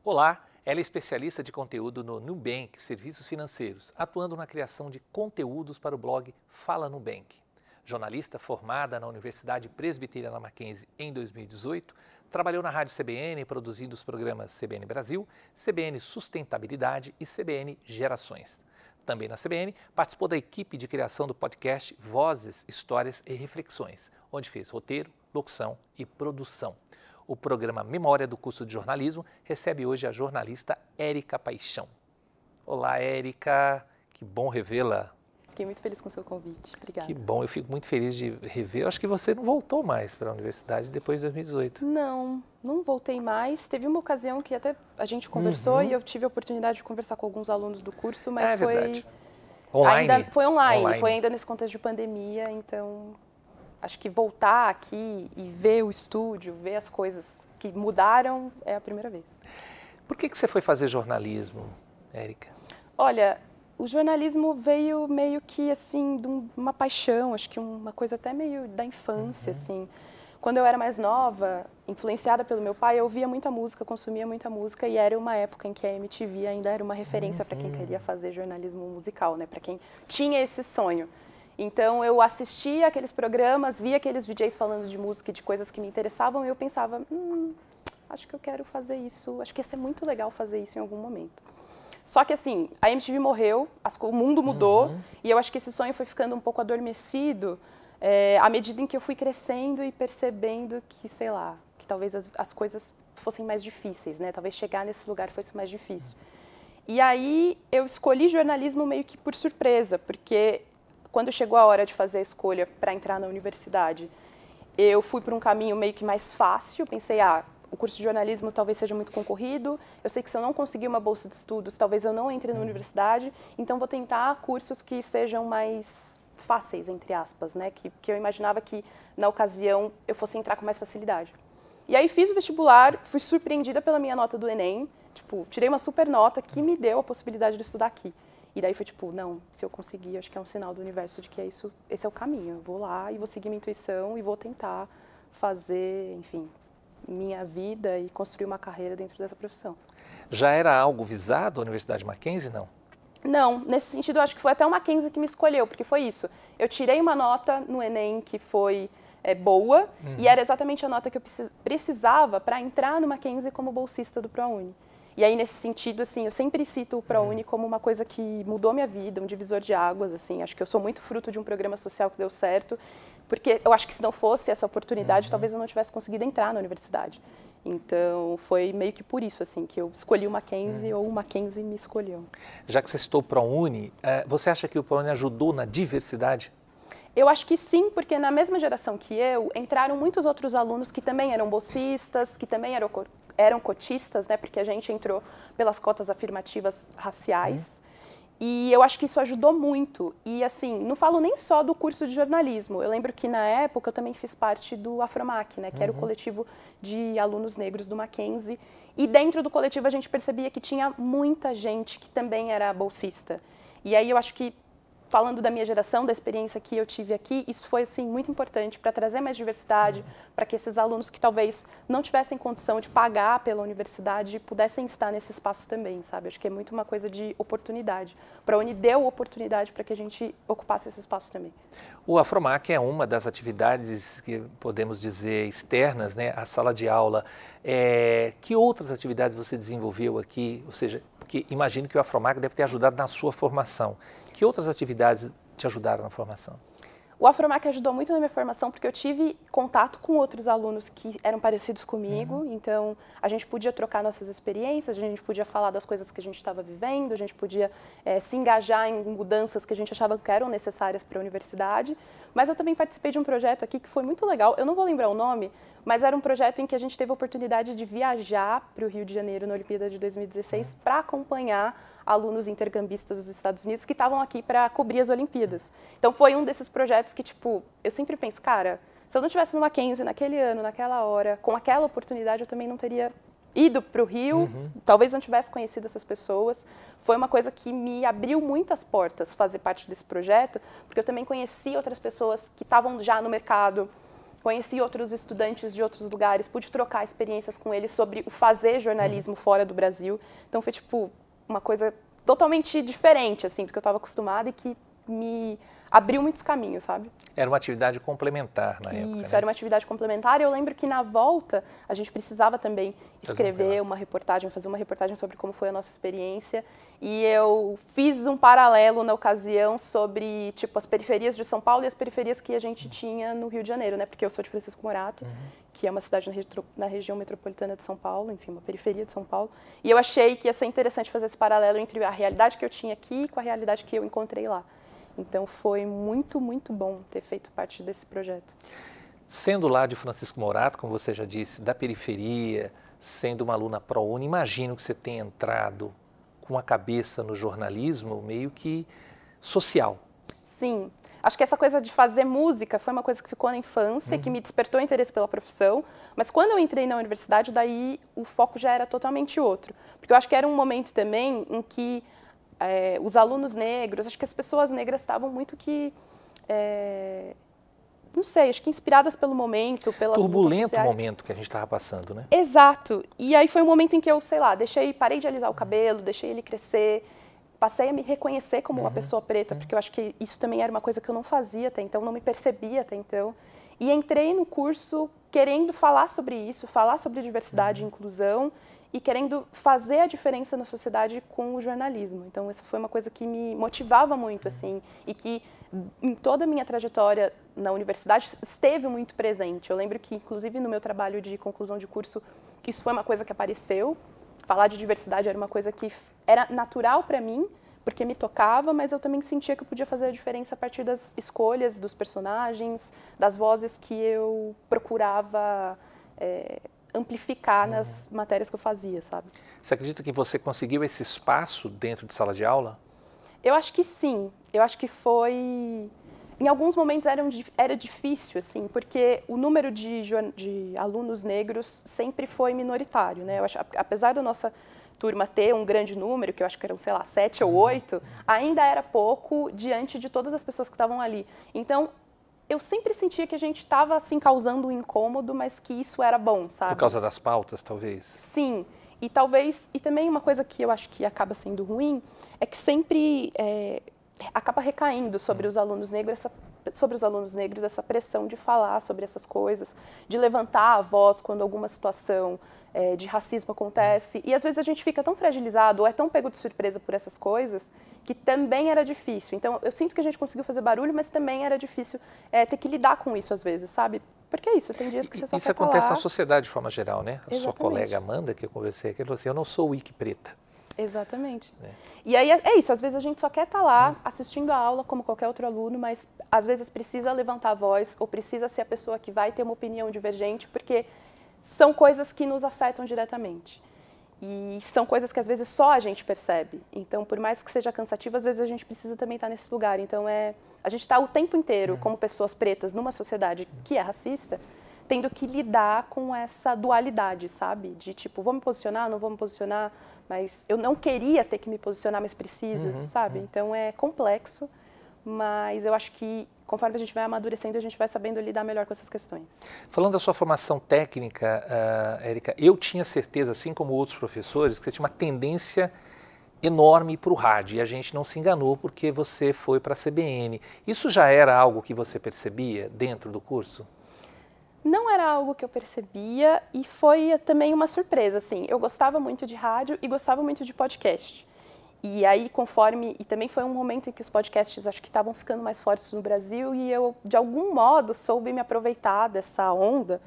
Olá, ela é especialista de conteúdo no Nubank Serviços Financeiros, atuando na criação de conteúdos para o blog Fala Nubank. Jornalista formada na Universidade Presbiteriana Mackenzie em 2018, trabalhou na Rádio CBN produzindo os programas CBN Brasil, CBN Sustentabilidade e CBN Gerações. Também na CBN, participou da equipe de criação do podcast Vozes, Histórias e Reflexões, onde fez roteiro, locução e produção. O programa Memória do curso de jornalismo recebe hoje a jornalista Érica Paixão. Olá, Érica, que bom revê-la. Fiquei muito feliz com o seu convite, obrigada. Que bom, eu fico muito feliz de rever. Eu acho que você não voltou mais para a universidade depois de 2018. Não voltei mais. Teve uma ocasião que até a gente conversou e eu tive a oportunidade de conversar com alguns alunos do curso, mas foi verdade. Online? Ainda foi online, foi ainda nesse contexto de pandemia, então acho que voltar aqui e ver o estúdio, ver as coisas que mudaram é a primeira vez. Por que você foi fazer jornalismo, Érica? Olha, o jornalismo veio meio que assim de uma paixão, acho que uma coisa até meio da infância, assim. Quando eu era mais nova, influenciada pelo meu pai, eu ouvia muita música, consumia muita música e era uma época em que a MTV ainda era uma referência para quem queria fazer jornalismo musical, né? Para quem tinha esse sonho. Então eu assistia aqueles programas, via aqueles DJs falando de música e de coisas que me interessavam e eu pensava, acho que eu quero fazer isso, acho que ia ser muito legal fazer isso em algum momento. Só que assim, a MTV morreu, o mundo mudou e eu acho que esse sonho foi ficando um pouco adormecido à medida em que eu fui crescendo e percebendo que, sei lá, que talvez as coisas fossem mais difíceis, né? Talvez chegar nesse lugar fosse mais difícil. E aí eu escolhi jornalismo meio que por surpresa, porque quando chegou a hora de fazer a escolha para entrar na universidade, eu fui por um caminho meio que mais fácil, pensei, o curso de jornalismo talvez seja muito concorrido, eu sei que se eu não conseguir uma bolsa de estudos, talvez eu não entre na universidade, então vou tentar cursos que sejam mais fáceis, entre aspas, né? Que eu imaginava que, na ocasião, eu fosse entrar com mais facilidade. E aí fiz o vestibular, fui surpreendida pela minha nota do Enem, tirei uma super nota que me deu a possibilidade de estudar aqui. E daí foi não, se eu conseguir, acho que é um sinal do universo de que esse é o caminho. Eu vou lá e vou seguir minha intuição e vou tentar fazer, enfim, minha vida e construir uma carreira dentro dessa profissão. Já era algo visado a Universidade Mackenzie, não? Não, nesse sentido eu acho que foi até o Mackenzie que me escolheu, porque foi isso. Eu tirei uma nota no Enem que foi boa e era exatamente a nota que eu precisava para entrar no Mackenzie como bolsista do ProUni. E aí, nesse sentido, assim, eu sempre cito o ProUni como uma coisa que mudou minha vida, um divisor de águas, assim. Acho que eu sou muito fruto de um programa social que deu certo, porque eu acho que se não fosse essa oportunidade, talvez eu não tivesse conseguido entrar na universidade. Então, foi meio que por isso, assim, que eu escolhi o Mackenzie ou o Mackenzie me escolheu. Já que você citou o ProUni, você acha que o ProUni ajudou na diversidade? Eu acho que sim, porque na mesma geração que eu, entraram muitos outros alunos que também eram bolsistas, que também eram cotistas, né, porque a gente entrou pelas cotas afirmativas raciais. E eu acho que isso ajudou muito. E assim, não falo nem só do curso de jornalismo. Eu lembro que na época eu também fiz parte do Afromac, né, que era o coletivo de alunos negros do Mackenzie. E dentro do coletivo a gente percebia que tinha muita gente que também era bolsista. E aí eu acho que, falando da minha geração, da experiência que eu tive aqui, isso foi assim, muito importante para trazer mais diversidade, para que esses alunos que talvez não tivessem condição de pagar pela universidade pudessem estar nesse espaço também, sabe? Acho que é muito uma coisa de oportunidade. A ProUni deu oportunidade para que a gente ocupasse esse espaço também. O Afromac é uma das atividades que podemos dizer externas, né, à sala de aula. Que outras atividades você desenvolveu aqui? Ou seja, porque imagino que o Afromac deve ter ajudado na sua formação. Que outras atividades te ajudaram na formação? O Afromac ajudou muito na minha formação porque eu tive contato com outros alunos que eram parecidos comigo, então a gente podia trocar nossas experiências, a gente podia falar das coisas que a gente estava vivendo, a gente podia se engajar em mudanças que a gente achava que eram necessárias para a universidade, mas eu também participei de um projeto aqui que foi muito legal, eu não vou lembrar o nome, mas era um projeto em que a gente teve a oportunidade de viajar para o Rio de Janeiro na Olimpíada de 2016 para acompanhar alunos intercambistas dos Estados Unidos que estavam aqui para cobrir as Olimpíadas. Então foi um desses projetos que, eu sempre penso, cara, se eu não estivesse no Mackenzie naquele ano, naquela hora, com aquela oportunidade, eu também não teria ido para o Rio, talvez não tivesse conhecido essas pessoas. Foi uma coisa que me abriu muitas portas fazer parte desse projeto, porque eu também conheci outras pessoas que estavam já no mercado, conheci outros estudantes de outros lugares, pude trocar experiências com eles sobre o fazer jornalismo fora do Brasil. Então foi tipo uma coisa totalmente diferente assim do que eu estava acostumada e que me abriu muitos caminhos, sabe? Era uma atividade complementar na época, Isso, né? era uma atividade complementar. E eu lembro que na volta a gente precisava também escrever uma reportagem, fazer uma reportagem sobre como foi a nossa experiência. E eu fiz um paralelo na ocasião sobre tipo as periferias de São Paulo e as periferias que a gente tinha no Rio de Janeiro, né? Porque eu sou de Francisco Morato, que é uma cidade na região metropolitana de São Paulo, enfim, uma periferia de São Paulo. E eu achei que ia ser interessante fazer esse paralelo entre a realidade que eu tinha aqui com a realidade que eu encontrei lá. Então foi muito, muito bom ter feito parte desse projeto. Sendo lá de Francisco Morato, como você já disse, da periferia, sendo uma aluna ProUni, imagino que você tenha entrado com a cabeça no jornalismo meio que social. Sim. Acho que essa coisa de fazer música foi uma coisa que ficou na infância, que me despertou interesse pela profissão, mas quando eu entrei na universidade, daí o foco já era totalmente outro. Porque eu acho que era um momento também em que os alunos negros, acho que as pessoas negras estavam muito que, não sei, acho que inspiradas pelo momento, pelas turbulento momento que a gente estava passando, né? Exato. E aí foi um momento em que eu, sei lá, parei de alisar o cabelo, deixei ele crescer, passei a me reconhecer como uma pessoa preta, porque eu acho que isso também era uma coisa que eu não fazia até então, não me percebia até então. E entrei no curso querendo falar sobre isso, falar sobre diversidade e inclusão, e querendo fazer a diferença na sociedade com o jornalismo. Então, essa foi uma coisa que me motivava muito, assim, e que em toda a minha trajetória na universidade esteve muito presente. Eu lembro que, inclusive, no meu trabalho de conclusão de curso, isso foi uma coisa que apareceu. Falar de diversidade era uma coisa que era natural para mim, porque me tocava, mas eu também sentia que eu podia fazer a diferença a partir das escolhas dos personagens, das vozes que eu procurava amplificar nas matérias que eu fazia, sabe? Você acredita que você conseguiu esse espaço dentro de sala de aula? Eu acho que sim. Eu acho que foi... Em alguns momentos era difícil, assim, porque o número de alunos negros sempre foi minoritário, né? Eu acho, apesar da nossa turma ter um grande número, que eu acho que eram, sei lá, 7 ou 8, ainda era pouco diante de todas as pessoas que estavam ali. Então, eu sempre sentia que a gente estava, assim, causando um incômodo, mas que isso era bom, sabe? Por causa das pautas, talvez? Sim. E talvez... E também uma coisa que eu acho que acaba sendo ruim é que sempre acaba recaindo sobre os alunos negros essa pressão de falar sobre essas coisas, de levantar a voz quando alguma situação de racismo acontece. E às vezes a gente fica tão fragilizado ou é tão pego de surpresa por essas coisas que também era difícil. Então eu sinto que a gente conseguiu fazer barulho, mas também era difícil ter que lidar com isso às vezes, sabe? Porque é isso, tem dias que você só quer falar. Isso acontece na sociedade de forma geral, né? A sua Exatamente. colega Amanda, que eu conversei aqui, falou assim, eu não sou wiki preta. Exatamente. E aí é isso, às vezes a gente só quer estar lá assistindo a aula como qualquer outro aluno, mas às vezes precisa levantar a voz ou precisa ser a pessoa que vai ter uma opinião divergente, porque são coisas que nos afetam diretamente. E são coisas que às vezes só a gente percebe. Então, por mais que seja cansativo, às vezes a gente precisa também estar nesse lugar. Então, a gente está o tempo inteiro, como pessoas pretas, numa sociedade que é racista, tendo que lidar com essa dualidade, sabe? De tipo, vou me posicionar, não vou me posicionar, mas eu não queria ter que me posicionar, mas preciso, sabe? Então é complexo, mas eu acho que conforme a gente vai amadurecendo, a gente vai sabendo lidar melhor com essas questões. Falando da sua formação técnica, Érica, eu tinha certeza, assim como outros professores, que você tinha uma tendência enorme para o rádio, e a gente não se enganou porque você foi para a CBN. Isso já era algo que você percebia dentro do curso? Não era algo que eu percebia e foi também uma surpresa, assim. Eu gostava muito de rádio e gostava muito de podcast. E aí, e também foi um momento em que os podcasts acho que estavam ficando mais fortes no Brasil e eu, de algum modo, soube me aproveitar dessa onda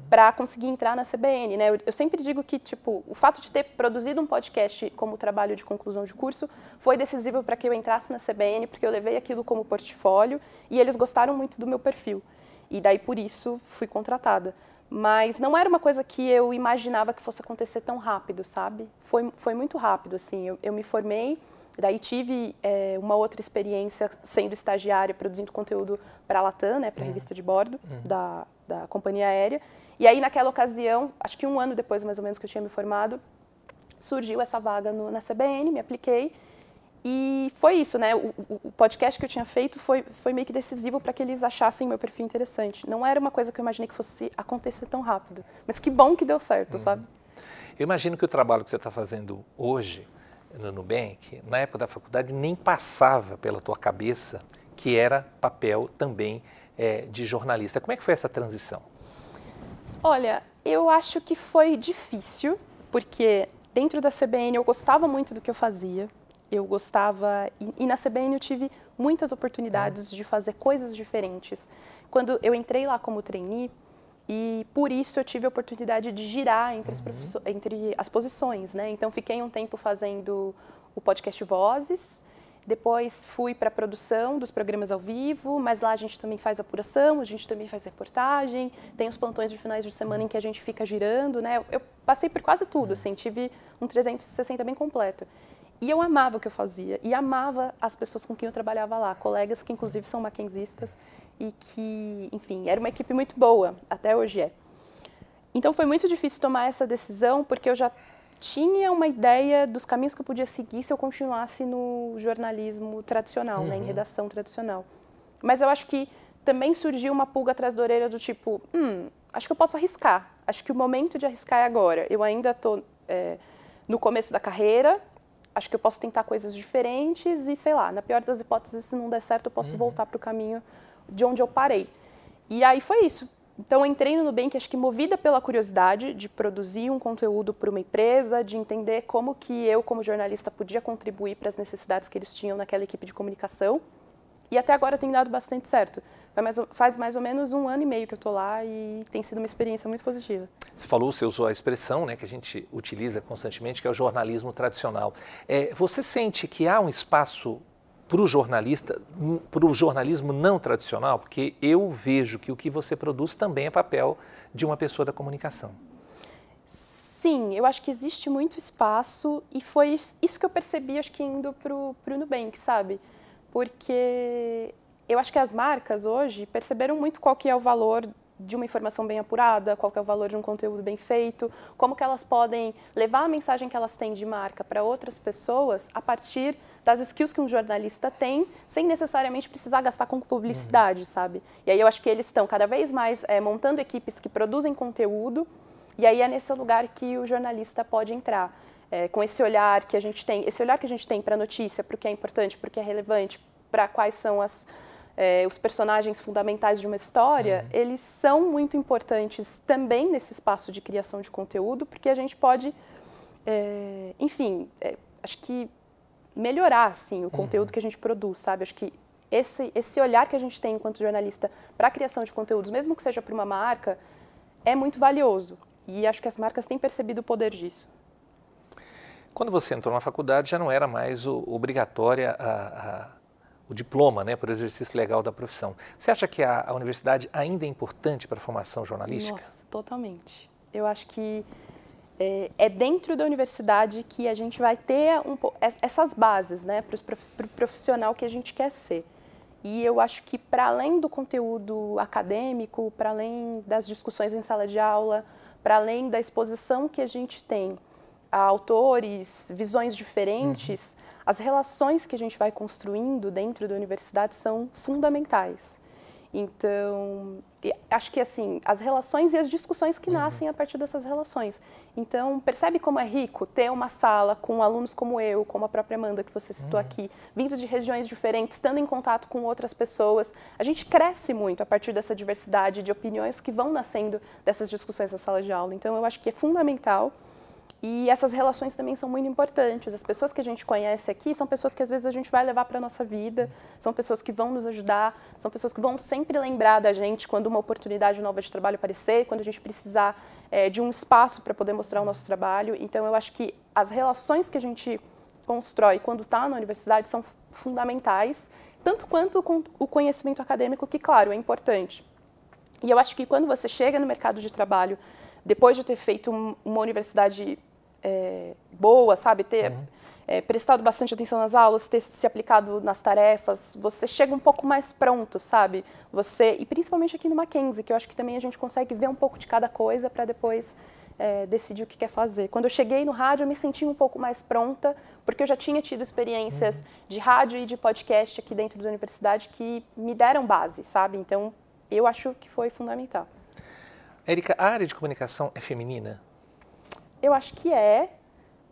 para conseguir entrar na CBN, né? Eu sempre digo que, tipo, o fato de ter produzido um podcast como trabalho de conclusão de curso foi decisivo para que eu entrasse na CBN, porque eu levei aquilo como portfólio e eles gostaram muito do meu perfil. E daí, por isso, fui contratada. Mas não era uma coisa que eu imaginava que fosse acontecer tão rápido, sabe? Foi muito rápido, assim. Eu me formei, daí tive uma outra experiência sendo estagiária, produzindo conteúdo para a Latam, né, para a revista de bordo da companhia aérea. E aí, naquela ocasião, acho que um ano depois, mais ou menos, que eu tinha me formado, surgiu essa vaga na CBN, me apliquei. E foi isso, né? O podcast que eu tinha feito foi meio que decisivo para que eles achassem meu perfil interessante. Não era uma coisa que eu imaginei que fosse acontecer tão rápido. Mas que bom que deu certo, sabe? Eu imagino que o trabalho que você está fazendo hoje no Nubank, na época da faculdade, nem passava pela tua cabeça que era papel também de jornalista. Como é que foi essa transição? Olha, eu acho que foi difícil, porque dentro da CBN eu gostava muito do que eu fazia. Eu gostava, e na CBN eu tive muitas oportunidades de fazer coisas diferentes. Quando eu entrei lá como trainee, e por isso eu tive a oportunidade de girar entre as posições, né? Então fiquei um tempo fazendo o podcast Vozes, depois fui para a produção dos programas ao vivo, mas lá a gente também faz apuração, a gente também faz reportagem, tem os plantões de finais de semana em que a gente fica girando, né? Eu passei por quase tudo, assim, tive um 360 bem completo. E eu amava o que eu fazia, e amava as pessoas com quem eu trabalhava lá, colegas que inclusive são mackenzistas e que, enfim, era uma equipe muito boa, até hoje é. Então foi muito difícil tomar essa decisão, porque eu já tinha uma ideia dos caminhos que eu podia seguir se eu continuasse no jornalismo tradicional, né, em redação tradicional. Mas eu acho que também surgiu uma pulga atrás da orelha do tipo, acho que eu posso arriscar, acho que o momento de arriscar é agora. Eu ainda estou no começo da carreira, acho que eu posso tentar coisas diferentes e, sei lá, na pior das hipóteses, se não der certo, eu posso voltar para o caminho de onde eu parei. E aí foi isso. Então, eu entrei no Nubank, acho que movida pela curiosidade de produzir um conteúdo para uma empresa, de entender como que eu, como jornalista, podia contribuir para as necessidades que eles tinham naquela equipe de comunicação. E até agora tem dado bastante certo. Faz mais ou menos 1 ano e meio que eu estou lá e tem sido uma experiência muito positiva. Você usou a expressão, né, que a gente utiliza constantemente, que é o jornalismo tradicional. Você sente que há um espaço para o jornalismo não tradicional? Porque eu vejo que o que você produz também é papel de uma pessoa da comunicação. Sim, eu acho que existe muito espaço e foi isso que eu percebi, acho que indo para o Nubank, sabe? Porque eu acho que as marcas hoje perceberam muito qual que é o valor de uma informação bem apurada, qual que é o valor de um conteúdo bem feito, como que elas podem levar a mensagem que elas têm de marca para outras pessoas a partir das skills que um jornalista tem, sem necessariamente precisar gastar com publicidade, sabe? E aí eu acho que eles estão cada vez mais montando equipes que produzem conteúdo, e aí é nesse lugar que o jornalista pode entrar, com esse olhar que a gente tem para a notícia, para o que é importante, para o que é relevante, para quais são os personagens fundamentais de uma história, eles são muito importantes também nesse espaço de criação de conteúdo, porque a gente pode, acho que melhorar assim, o conteúdo que a gente produz, sabe? Acho que esse olhar que a gente tem enquanto jornalista para a criação de conteúdos, mesmo que seja para uma marca, é muito valioso. E acho que as marcas têm percebido o poder disso. Quando você entrou na faculdade, já não era mais obrigatória o diploma, né, por exercício legal da profissão. Você acha que a universidade ainda é importante para a formação jornalística? Nossa, totalmente. Eu acho que é dentro da universidade que a gente vai ter essas bases, né, para o profissional que a gente quer ser. E eu acho que, para além do conteúdo acadêmico, para além das discussões em sala de aula, para além da exposição que a gente tem a autores, visões diferentes, as relações que a gente vai construindo dentro da universidade são fundamentais. Então, acho que assim, as relações e as discussões que nascem a partir dessas relações. Então, percebe como é rico ter uma sala com alunos como eu, como a própria Amanda, que você citou aqui, vindos de regiões diferentes, estando em contato com outras pessoas. A gente cresce muito a partir dessa diversidade de opiniões que vão nascendo dessas discussões na sala de aula. Então, eu acho que é fundamental. E essas relações também são muito importantes. As pessoas que a gente conhece aqui são pessoas que às vezes a gente vai levar para a nossa vida, são pessoas que vão nos ajudar, são pessoas que vão sempre lembrar da gente quando uma oportunidade nova de trabalho aparecer, quando a gente precisar de um espaço para poder mostrar o nosso trabalho. Então, eu acho que as relações que a gente constrói quando está na universidade são fundamentais, tanto quanto o conhecimento acadêmico, que, claro, é importante. E eu acho que quando você chega no mercado de trabalho, depois de ter feito uma universidade boa, sabe, ter prestado bastante atenção nas aulas, ter se aplicado nas tarefas, você chega um pouco mais pronto, sabe? E principalmente aqui no Mackenzie, que eu acho que também a gente consegue ver um pouco de cada coisa para depois decidir o que quer fazer. Quando eu cheguei no rádio, eu me senti um pouco mais pronta, porque eu já tinha tido experiências de rádio e de podcast aqui dentro da universidade que me deram base, sabe? Então, eu acho que foi fundamental. Érica, a área de comunicação é feminina? Eu acho que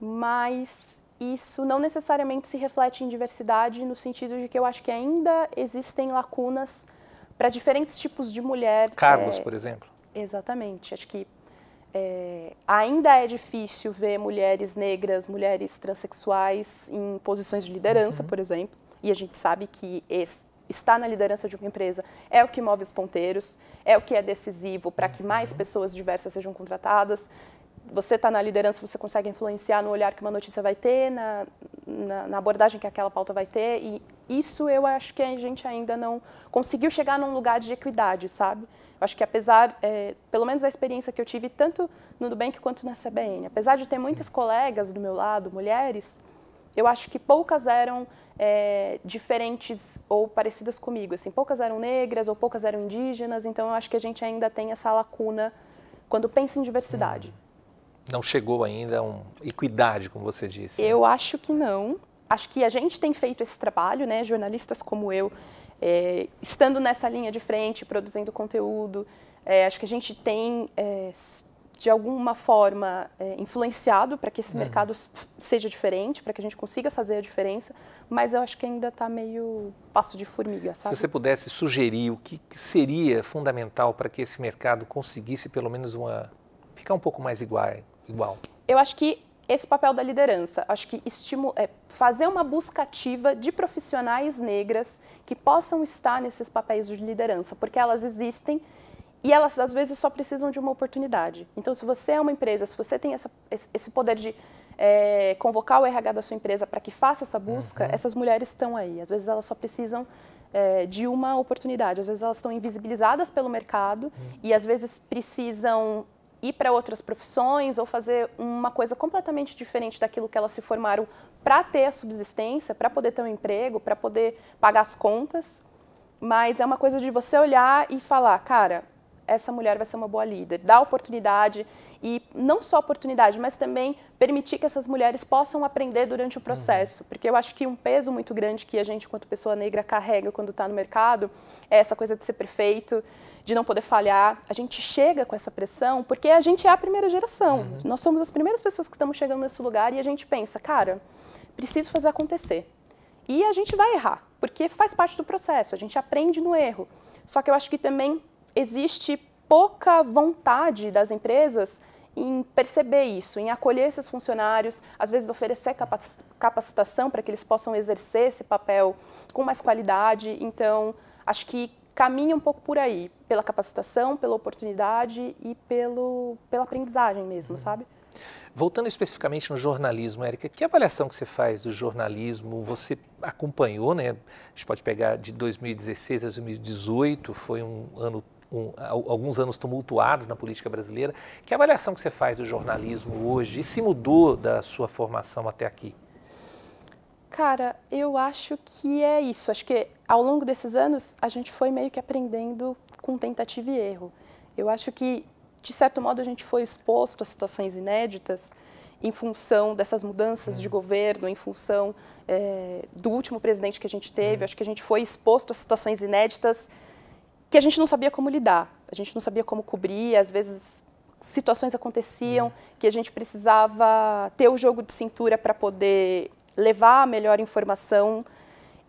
mas isso não necessariamente se reflete em diversidade, no sentido de que eu acho que ainda existem lacunas para diferentes tipos de mulher. Cargos, por exemplo? Exatamente. Acho que ainda é difícil ver mulheres negras, mulheres transexuais em posições de liderança, por exemplo. E a gente sabe que estar na liderança de uma empresa é o que move os ponteiros, é o que é decisivo para que mais pessoas diversas sejam contratadas. Você está na liderança, você consegue influenciar no olhar que uma notícia vai ter, na abordagem que aquela pauta vai ter, e isso eu acho que a gente ainda não conseguiu chegar num lugar de equidade, sabe? Eu acho que apesar, pelo menos a experiência que eu tive, tanto no Nubank quanto na CBN, apesar de ter muitas colegas do meu lado, mulheres, eu acho que poucas eram diferentes ou parecidas comigo, assim, poucas eram negras ou poucas eram indígenas, então eu acho que a gente ainda tem essa lacuna quando pensa em diversidade. Não chegou ainda a uma equidade, como você disse. Eu acho que não. Acho que a gente tem feito esse trabalho, né? Jornalistas como eu, estando nessa linha de frente, produzindo conteúdo. Acho que a gente tem, de alguma forma, influenciado para que esse mercado seja diferente, para que a gente consiga fazer a diferença, mas eu acho que ainda está meio passo de formiga, sabe? Se você pudesse sugerir o que seria fundamental para que esse mercado conseguisse, pelo menos, ficar um pouco mais igual. Eu acho que esse papel da liderança, acho que fazer uma busca ativa de profissionais negras que possam estar nesses papéis de liderança, porque elas existem e elas, às vezes, só precisam de uma oportunidade. Então, se você é uma empresa, se você tem esse poder de convocar o RH da sua empresa para que faça essa busca, essas mulheres estão aí. Às vezes, elas só precisam de uma oportunidade. Às vezes, elas estão invisibilizadas pelo mercado e, às vezes, precisam ir para outras profissões ou fazer uma coisa completamente diferente daquilo que elas se formaram para ter a subsistência, para poder ter um emprego, para poder pagar as contas. Mas é uma coisa de você olhar e falar, cara, essa mulher vai ser uma boa líder, dar oportunidade e não só oportunidade, mas também permitir que essas mulheres possam aprender durante o processo. Porque eu acho que um peso muito grande que a gente, enquanto pessoa negra, carrega quando está no mercado é essa coisa de ser perfeito, de não poder falhar. A gente chega com essa pressão porque a gente é a primeira geração. Nós somos as primeiras pessoas que estamos chegando nesse lugar e a gente pensa, cara, preciso fazer acontecer. E a gente vai errar, porque faz parte do processo, a gente aprende no erro. Só que eu acho que também existe pouca vontade das empresas em perceber isso, em acolher esses funcionários, às vezes oferecer capacitação para que eles possam exercer esse papel com mais qualidade. Então, acho que caminha um pouco por aí, pela capacitação, pela oportunidade e pela aprendizagem mesmo, sabe? Voltando especificamente no jornalismo, Érica, que avaliação que você faz do jornalismo? Você acompanhou, né? A gente pode pegar de 2016 a 2018, foi alguns anos tumultuados na política brasileira. Que avaliação que você faz do jornalismo hoje e se mudou da sua formação até aqui? Cara, eu acho que é isso. Acho que ao longo desses anos a gente foi meio que aprendendo com tentativa e erro. Eu acho que, de certo modo, a gente foi exposto a situações inéditas em função dessas mudanças de governo, em função do último presidente que a gente teve. Acho que a gente foi exposto a situações inéditas que a gente não sabia como lidar, a gente não sabia como cobrir, às vezes situações aconteciam que a gente precisava ter o jogo de cintura para poder levar a melhor informação,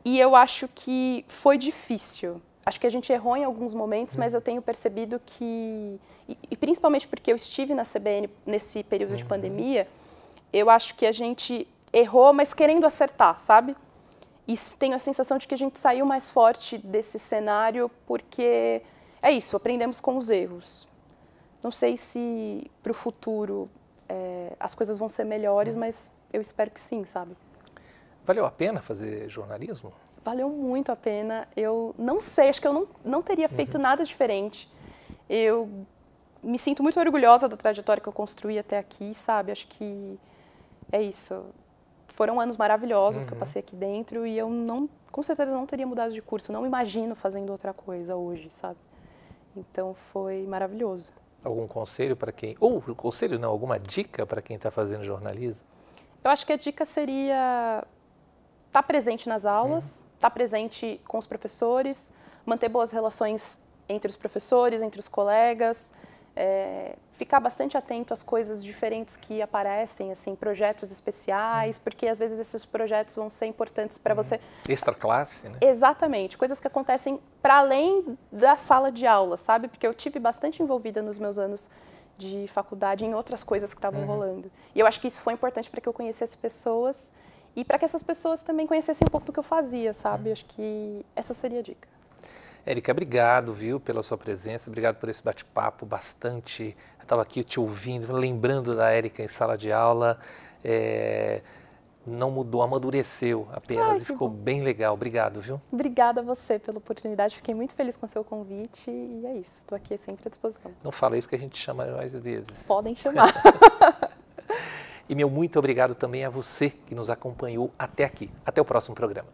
e eu acho que foi difícil. Acho que a gente errou em alguns momentos, mas eu tenho percebido que, e principalmente porque eu estive na CBN nesse período de pandemia, eu acho que a gente errou, mas querendo acertar, sabe? E tenho a sensação de que a gente saiu mais forte desse cenário porque é isso, aprendemos com os erros. Não sei se para o futuro as coisas vão ser melhores, mas eu espero que sim, sabe? Valeu a pena fazer jornalismo? Valeu muito a pena. Eu não sei, acho que eu não teria feito nada diferente. Eu me sinto muito orgulhosa da trajetória que eu construí até aqui, sabe? Acho que é isso. Foram anos maravilhosos que eu passei aqui dentro e eu com certeza não teria mudado de curso. Não me imagino fazendo outra coisa hoje, sabe? Então foi maravilhoso. Algum conselho para quem... Ou conselho não, alguma dica para quem está fazendo jornalismo? Eu acho que a dica seria estar presente nas aulas, estar presente com os professores, manter boas relações entre os professores, entre os colegas, ficar bastante atento às coisas diferentes que aparecem, assim, projetos especiais, porque às vezes esses projetos vão ser importantes para você. Extra classe, né? Exatamente, coisas que acontecem para além da sala de aula, sabe? Porque eu tive bastante envolvida nos meus anos de faculdade em outras coisas que estavam rolando. E eu acho que isso foi importante para que eu conhecesse pessoas e para que essas pessoas também conhecessem um pouco do que eu fazia, sabe? Acho que essa seria a dica. Érica, obrigado, viu, pela sua presença, obrigado por esse bate-papo bastante... Eu estava aqui te ouvindo, lembrando da Érica em sala de aula, não mudou, amadureceu apenas e ficou bem legal. Obrigado, viu? Obrigada a você pela oportunidade, fiquei muito feliz com o seu convite e é isso, estou aqui sempre à disposição. Não fala isso que a gente chama mais vezes. Podem chamar. E meu muito obrigado também a você que nos acompanhou até aqui. Até o próximo programa.